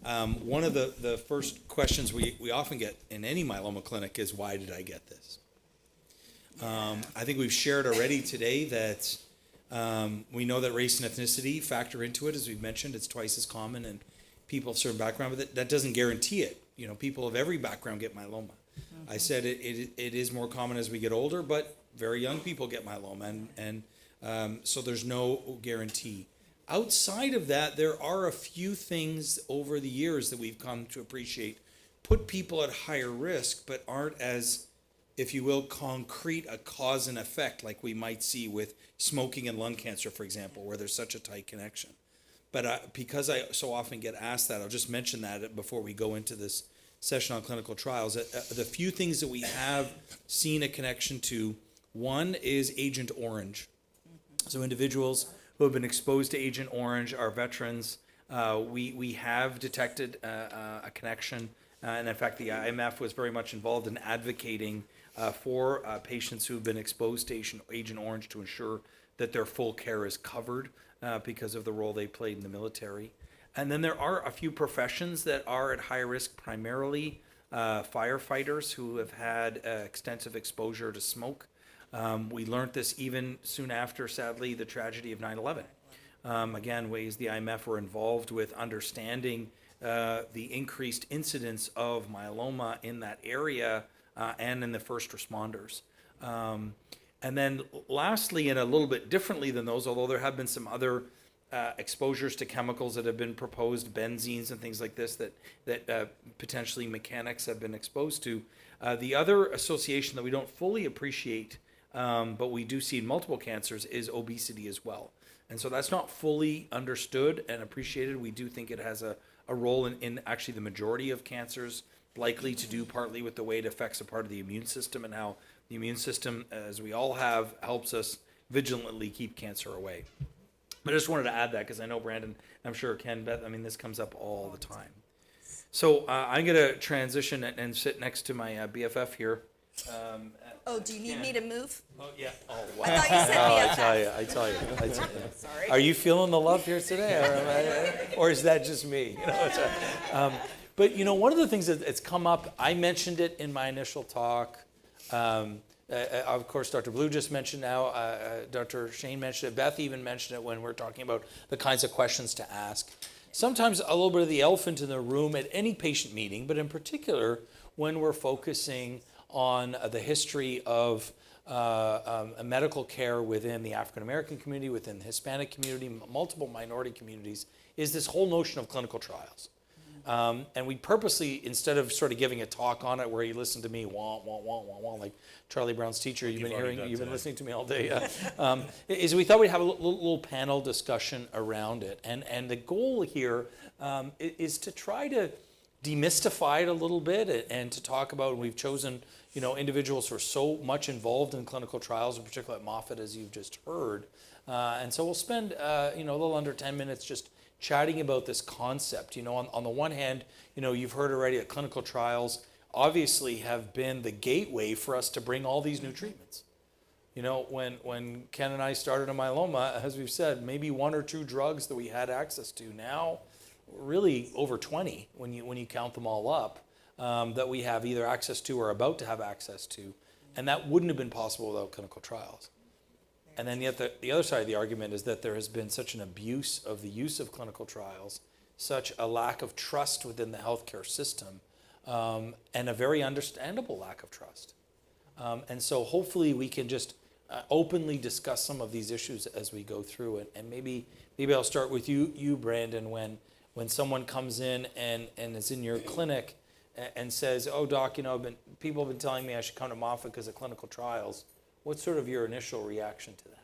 One of the first questions we often get in any myeloma clinic is, why did I get this? I think we've shared already today that we know that race and ethnicity factor into it. As we've mentioned, it's twice as common in people of certain background, but that doesn't guarantee it. You know, people of every background get myeloma. I said it is more common as we get older, but very young people get myeloma, and so there's no guarantee. Outside of that, there are a few things over the years that we've come to appreciate put people at higher risk, but aren't as, if you will, concrete a cause and effect like we might see with smoking and lung cancer, for example, where there's such a tight connection. But because I so often get asked that, I'll just mention that before we go into this session on clinical trials. The few things that we have seen a connection to, one is Agent Orange. So individuals who have been exposed to Agent Orange are veterans. We have detected a connection, and in fact the IMF was very much involved in advocating for patients who have been exposed to Agent Orange to ensure that their full care is covered because of the role they played in the military. And then there are a few professions that are at high risk, primarily firefighters who have had extensive exposure to smoke. We learned this even soon after, sadly, the tragedy of 9/11. Again, ways the IMF were involved with understanding the increased incidence of myeloma in that area and in the first responders. And then lastly, and a little bit differently than those, although there have been some other exposures to chemicals that have been proposed, benzenes and things like this, that potentially mechanics have been exposed to. The other association that we don't fully appreciate, but we do see in multiple cancers, is obesity as well. And so that's not fully understood and appreciated. We do think it has a role in actually the majority of cancers, likely to do partly with the way it affects a part of the immune system and how the immune system, as we all have, helps us vigilantly keep cancer away. But I just wanted to add that because I know Brandon, I'm sure Ken, Beth, I mean, this comes up all the time. So I'm going to transition and sit next to my BFF here. Do you need me to move? Oh, yeah. Oh, wow. I thought you said BFF. I tell you. Sorry. Are you feeling the love here today? Or is that just me? You know, but, you know, one of the things that's come up, I mentioned it in my initial talk. Of course, Dr. Blue just mentioned now, Dr. Shane mentioned it, Beth even mentioned it when we're talking about the kinds of questions to ask. Sometimes a little bit of the elephant in the room at any patient meeting, but in particular when we're focusing on the history of medical care within the African American community, within the Hispanic community, multiple minority communities, is this whole notion of clinical trials. And we purposely, instead of sort of giving a talk on it where you listen to me, wah, wah, wah, wah, wah, like Charlie Brown's teacher, you've been listening to me all day, is we thought we'd have a little panel discussion around it. And the goal here is to try to demystify it a little bit and to talk about, and we've chosen, you know, individuals who are so much involved in clinical trials, in particular at Moffitt, as you've just heard. And so we'll spend, you know, a little under 10 minutes just chatting about this concept. You know, on the one hand, you know, you've heard already that clinical trials obviously have been the gateway for us to bring all these new treatments. You know, when Ken and I started on myeloma, as we've said, maybe 1 or 2 drugs that we had access to. Now, really over 20 when you count them all up, that we have either access to or about to have access to, and that wouldn't have been possible without clinical trials. And then yet the other side of the argument is that there has been such an abuse of the use of clinical trials, such a lack of trust within the healthcare system, and a very understandable lack of trust. And so hopefully we can just openly discuss some of these issues as we go through it. And maybe I'll start with you, Brandon, when someone comes in and is in your clinic and says, oh, doc, you know, people have been telling me I should come to Moffitt because of clinical trials. What's sort of your initial reaction to that?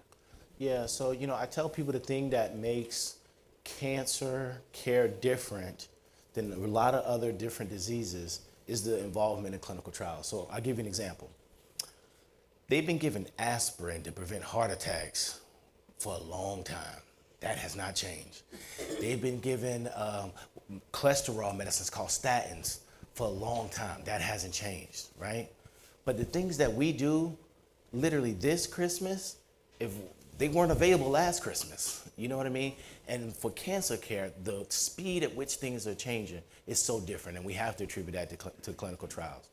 Yeah, so, you know, I tell people the thing that makes cancer care different than a lot of other different diseases is the involvement in clinical trials. So I'll give you an example. They've been given aspirin to prevent heart attacks for a long time. That has not changed. They've been given cholesterol medicines called statins for a long time. That hasn't changed, right? But the things that we do, literally this Christmas, if they weren't available last Christmas. You know what I mean? And for cancer care, the speed at which things are changing is so different, and we have to attribute that to clinical trials.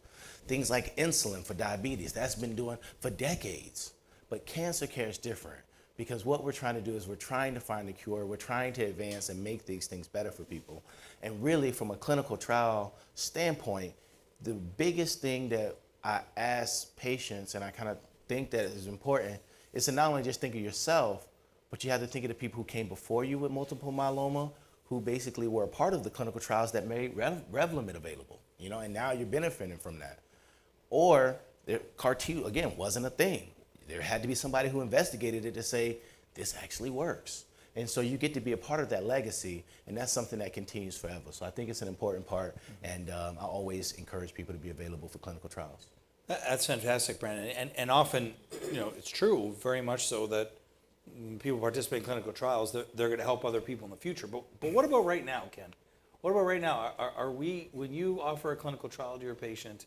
Things like insulin for diabetes, that's been doing for decades. But cancer care is different because what we're trying to do is we're trying to find a cure, we're trying to advance and make these things better for people. And really, from a clinical trial standpoint, the biggest thing that I ask patients, and I kind of think that is important, is to not only just think of yourself, but you have to think of the people who came before you with multiple myeloma, who basically were a part of the clinical trials that made Revlimid available, you know, and now you're benefiting from that. Or CAR T, again, wasn't a thing. There had to be somebody who investigated it to say, this actually works. And so you get to be a part of that legacy, and that's something that continues forever. So I think it's an important part, and I always encourage people to be available for clinical trials. That's fantastic, Brandon. And often, you know, it's true, very much so, that when people participate in clinical trials, they're going to help other people in the future. But what about right now, Ken? What about right now? Are we, when you offer a clinical trial to your patient,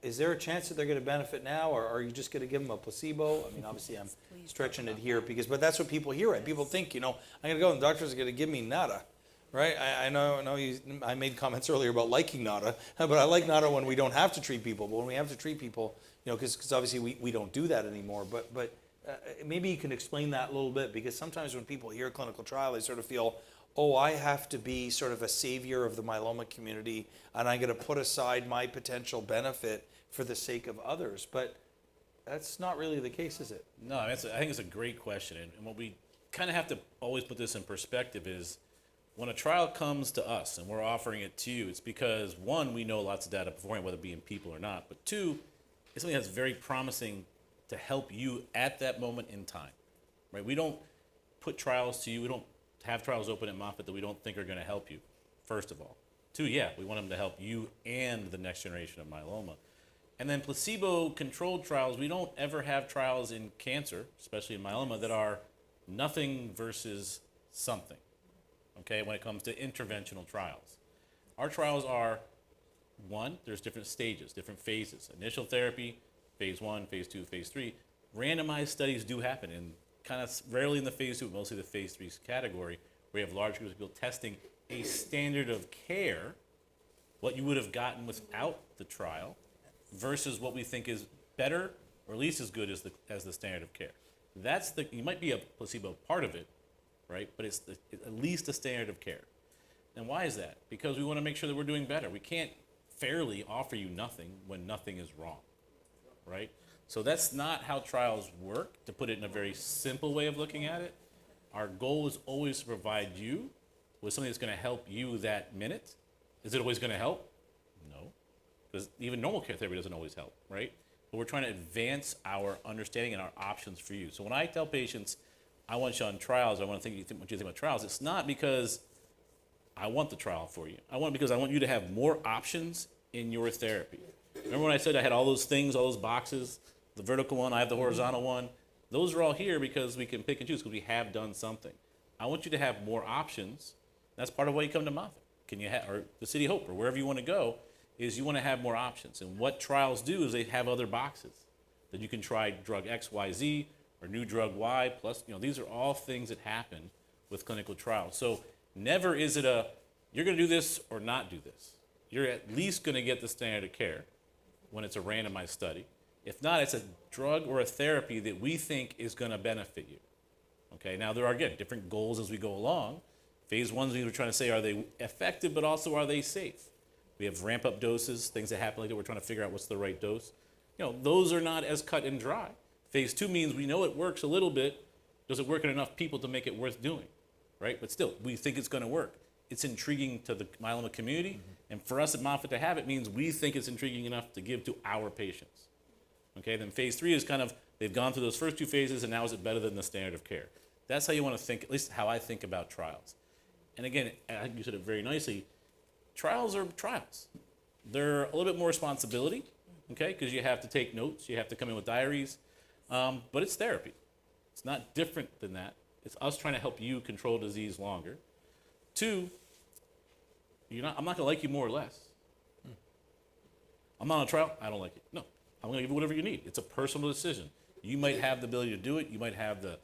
is there a chance that they're going to benefit now, or are you just going to give them a placebo? I mean, obviously, I'm stretching it here but that's what people hear. Right? People think, you know, I'm going to go and the doctor's going to give me nada, right? I know I made comments earlier about liking nada, but I like nada when we don't have to treat people. But when we have to treat people, you know, because obviously we don't do that anymore. But maybe you can explain that a little bit, because sometimes when people hear clinical trial, they sort of feel, oh, I have to be sort of a savior of the myeloma community, and I'm going to put aside my potential benefit for the sake of others. But that's not really the case, is it? No, I think it's a great question. And what we kind of have to always put this in perspective is when a trial comes to us and we're offering it to you, it's because, one, we know lots of data beforehand, whether it be in people or not. But two, it's something that's very promising to help you at that moment in time, right? We don't put trials to you. We don't have trials open at Moffitt that we don't think are going to help you, first of all. Two, yeah, we want them to help you and the next generation of myeloma. And then placebo-controlled trials, we don't ever have trials in cancer, especially in myeloma, that are nothing versus something, okay, when it comes to interventional trials. Our trials are, one, there's different stages, different phases. Initial therapy, phase 1, phase 2, phase 3. Randomized studies do happen, and kind of rarely in the phase 2, but mostly the phase 3 category, where you have large groups of people testing a standard of care, what you would have gotten without the trial, versus what we think is better or at least as good as the standard of care. That's you might be a placebo part of it, right? But it's at least a standard of care. And why is that? Because we want to make sure that we're doing better. We can't fairly offer you nothing when nothing is wrong, right? So that's not how trials work, to put it in a very simple way of looking at it. Our goal is always to provide you with something that's going to help you that minute. Is it always going to help? No, because even normal care therapy doesn't always help, right? But we're trying to advance our understanding and our options for you. So when I tell patients, I want you on trials, I want you to think about trials, it's not because I want the trial for you. I want it because I want you to have more options in your therapy. Remember when I said I had all those things, all those boxes, the vertical one, I have the horizontal one? Those are all here because we can pick and choose, because we have done something. I want you to have more options. That's part of why you come to Moffitt. Or the City Hope, or wherever you want to go, is you want to have more options. And what trials do is they have other boxes that you can try drug X, Y, Z, or new drug Y, plus, these are all things that happen with clinical trials. So never is it you're going to do this or not do this. You're at least going to get the standard of care when it's a randomized study. If not, it's a drug or a therapy that we think is going to benefit you. Okay, now there are, again, different goals as we go along. Phase 1, we're trying to say, are they effective, but also are they safe? We have ramp-up doses, things that happen like that. We're trying to figure out what's the right dose. Those are not as cut and dry. Phase 2 means we know it works a little bit. Does it work in enough people to make it worth doing, right? But still, we think it's going to work. It's intriguing to the myeloma community, and for us at Moffitt to have it means we think it's intriguing enough to give to our patients. Okay, then phase 3 is kind of, they've gone through those first 2 phases, and now is it better than the standard of care? That's how you want to think, at least how I think about trials. And again, I think you said it very nicely, trials are trials. They're a little bit more responsibility, okay, because you have to take notes, you have to come in with diaries, but it's therapy. It's not different than that. It's us trying to help you control disease longer. 2, I'm not going to like you more or less. I'm not on a trial, I don't like it. No, I'm going to give you whatever you need. It's a personal decision. You might have the ability to do it. You might have the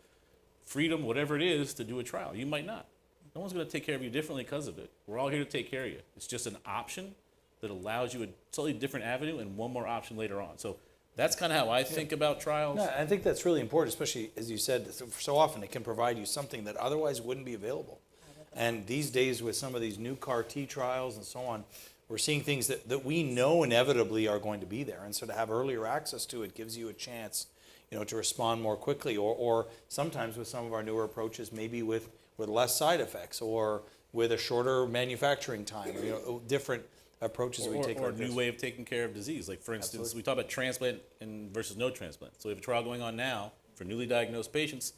freedom, whatever it is, to do a trial. You might not. No one's going to take care of you differently because of it. We're all here to take care of you. It's just an option that allows you a totally different avenue and one more option later on. So that's kind of how I think about trials. No, I think that's really important, especially as you said, so often it can provide you something that otherwise wouldn't be available. And these days with some of these new CAR T trials and so on, we're seeing things that we know inevitably are going to be there. And so to have earlier access to it gives you a chance, to respond more quickly, or sometimes with some of our newer approaches, maybe with less side effects or with a shorter manufacturing time, different approaches we take. Or a new way of taking care of disease. Like for instance, Absolutely. we talk about transplant versus no transplant. So we have a trial going on now for newly diagnosed patients,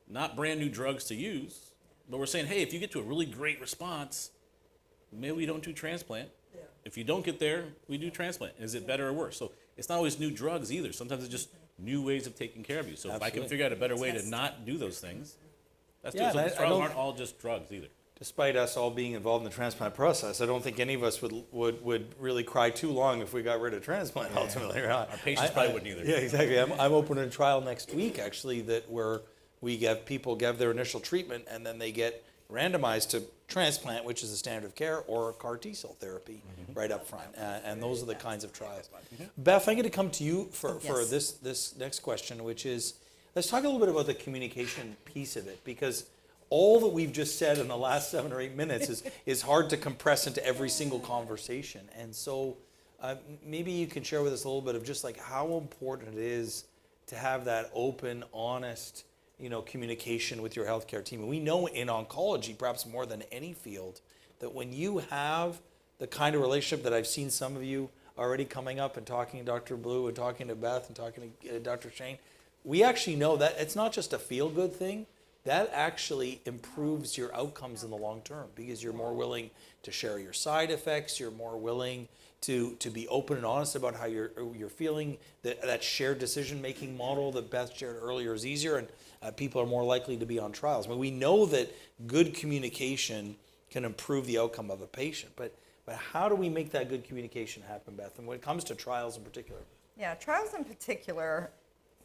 not brand new drugs to use, but we're saying, hey, if you get to a really great response, maybe we don't do transplant. Yeah. If you don't get there, we do transplant. Is it better or worse? So it's not always new drugs either. Sometimes it's just new ways of taking care of you. So if I can figure out a better way to not do those things, that's Yeah, good. So and these I trials don't- aren't all just drugs either. Despite us all being involved in the transplant process, I don't think any of us would really cry too long if we got rid of transplant ultimately. Right? Our patients probably wouldn't either. Yeah, exactly. I'm opening a trial next week actually where we get people give their initial treatment and then they get randomized to transplant, which is the standard of care, or CAR T cell therapy right up front. And those are the kinds of trials. Beth, I'm going to come to you for Yes. this next question, which is, let's talk a little bit about the communication piece of it, because all that we've just said in the last 7 or 8 minutes is hard to compress into every single conversation. And so maybe you can share with us a little bit of just like how important it is to have that open, honest, communication with your healthcare team. And we know in oncology, perhaps more than any field, that when you have the kind of relationship that I've seen some of you already coming up and talking to Dr. Blue and talking to Beth and talking to Dr. Shane, we actually know that it's not just a feel-good thing. That actually improves your outcomes in the long term because you're more willing to share your side effects. You're more willing to be open and honest about how you're feeling. That shared decision-making model that Beth shared earlier is easier, and people are more likely to be on trials. But we know that good communication can improve the outcome of a patient. But how do we make that good communication happen, Beth? And when it comes to trials in particular? Yeah, trials in particular,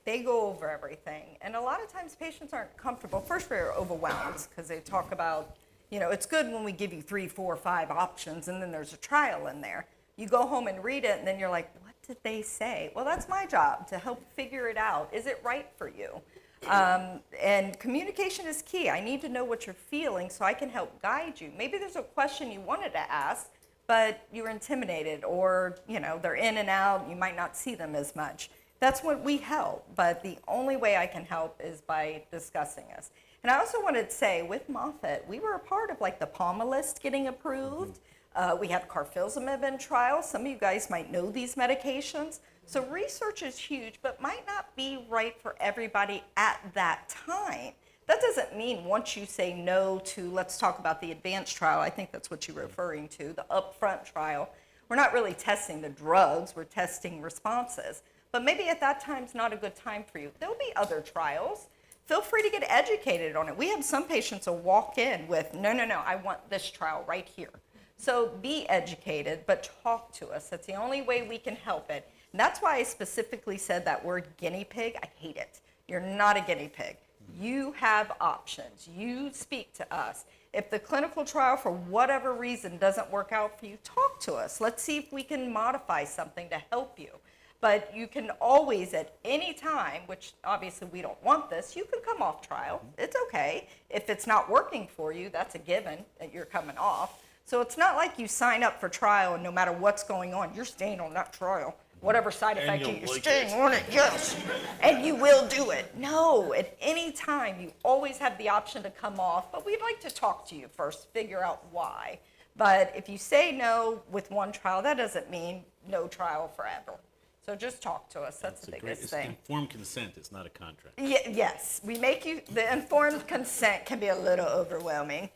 they go over everything. And a lot of times patients aren't comfortable. First, they're overwhelmed because they talk about, it's good when we give you 3, 4, 5 options and then there's a trial in there. You go home and read it and then you're like, what did they say? Well, that's my job to help figure it out. Is it right for you? And communication is key. I need to know what you're feeling so I can help guide you. Maybe there's a question you wanted to ask, but you were intimidated or, they're in and out. You might not see them as much. That's what we help, but the only way I can help is by discussing this. And I also wanted to say, with Moffitt, we were a part of like the panelists getting approved. We have carfilzomib in trials. Some of you guys might know these medications. So research is huge, but might not be right for everybody at that time. That doesn't mean once you say no to, let's talk about the advanced trial, I think that's what you're referring to, the upfront trial. We're not really testing the drugs, we're testing responses. But maybe at that time's not a good time for you. There'll be other trials. Feel free to get educated on it. We have some patients who walk in with, no, I want this trial right here. So be educated, but talk to us. That's the only way we can help it. And that's why I specifically said that word guinea pig. I hate it. You're not a guinea pig. You have options. You speak to us. If the clinical trial, for whatever reason, doesn't work out for you, talk to us. Let's see if we can modify something to help you. But you can always, at any time, which obviously we don't want this, you can come off trial. It's okay. If it's not working for you, that's a given that you're coming off. So it's not like you sign up for trial and no matter what's going on, you're staying on that trial. Whatever side effect you're staying on it, yes. And you will do it. No, at any time, you always have the option to come off, but we'd like to talk to you first, figure out why. But if you say no with one trial, that doesn't mean no trial forever. So just talk to us. That's the biggest thing. Informed consent. It's not a contract. Yes, we make you, the informed consent can be a little overwhelming.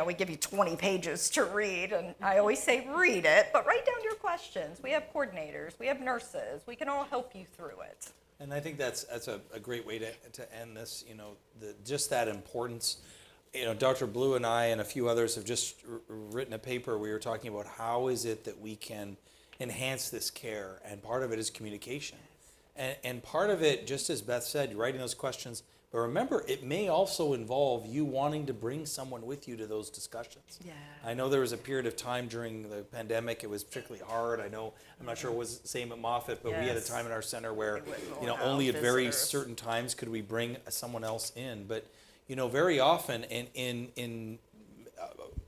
We give you 20 pages to read, and I always say read it, but write down your questions. We have coordinators, we have nurses, we can all help you through it. And I think that's a great way to end this, just that importance. Dr. Blue and I and a few others have just written a paper. We were talking about how is it that we can enhance this care, and part of it is communication. And part of it, just as Beth said, writing those questions, But remember, it may also involve you wanting to bring someone with you to those discussions. Yeah. I know there was a period of time during the pandemic, it was particularly hard. I know, I'm not sure it was the same at Moffitt, but we had a Yes. time in our center where, They wouldn't you know, allow only at very visitors. certain times could we bring someone else in. But, you know, very often in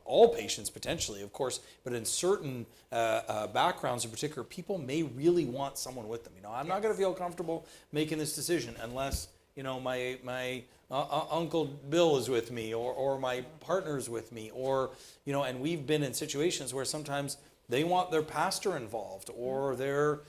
all patients potentially, of course, but in certain backgrounds in particular, people may really want someone with them. You know, I'm not going to feel comfortable making this decision unless, you know, my Uncle Bill is with me, or my partner's with me, or, you know, and we've been in situations where sometimes they want their pastor involved or their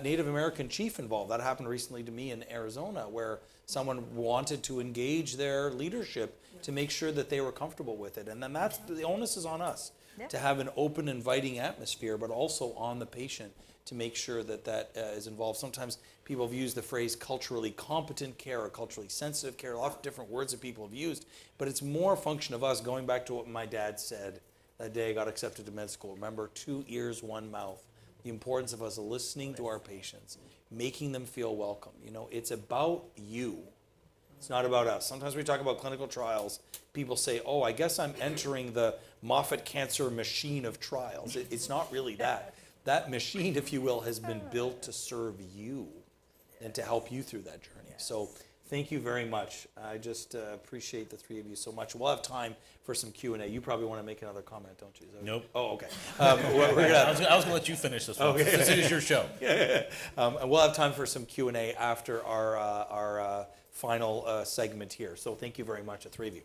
Native American chief involved. That happened recently to me in Arizona, where someone wanted to engage their leadership to make sure that they were comfortable with it. And then that's, the onus is on us to have an open, inviting atmosphere, but also on the patient to make sure that that is involved. Sometimes people have used the phrase culturally competent care or culturally sensitive care, a lot of different words that people have used, but it's more a function of us going back to what my dad said that day I got accepted to med school. Remember, 2 ears, 1 mouth. The importance of us listening to our patients, making them feel welcome. You know, it's about you. It's not about us. Sometimes we talk about clinical trials. People say, oh, I guess I'm entering the Moffitt Cancer machine of trials. It's not really that. That machine, if you will, has been built to serve you and to help you through that journey. So thank you very much. I just appreciate the three of you so much. We'll have time for some Q&A. You probably want to make another comment, don't you? Is that Nope. Oh, okay. I was going to let you finish this one. Okay. This is your show. And we'll have time for some Q&A after our final segment here. So thank you very much, the three of you.